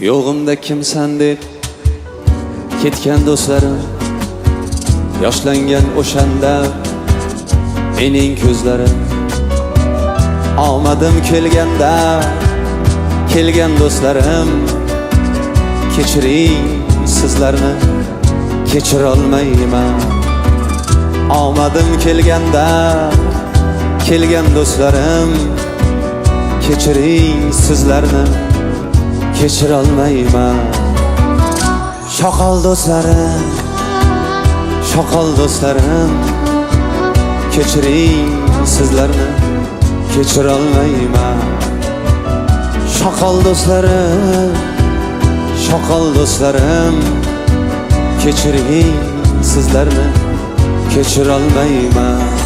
Yo'g'imda kimsan deb ketgan do'stlarim, yoshlangan o'shanda mening ko'zlarim. Omadim kelganda kelgan do'stlarim, kechiring sizlarni kechira olmayman. Omadim kelganda kelgan do'stlarim, kechiring sizlarni kechira olmayman. Shoqol do'stlarim, shoqol do'stlarim, kechiring sizlarni kechira olmayman. Shoqol do'stlarim, shoqol do'stlarim, kechiring sizlarni kechira olmayman.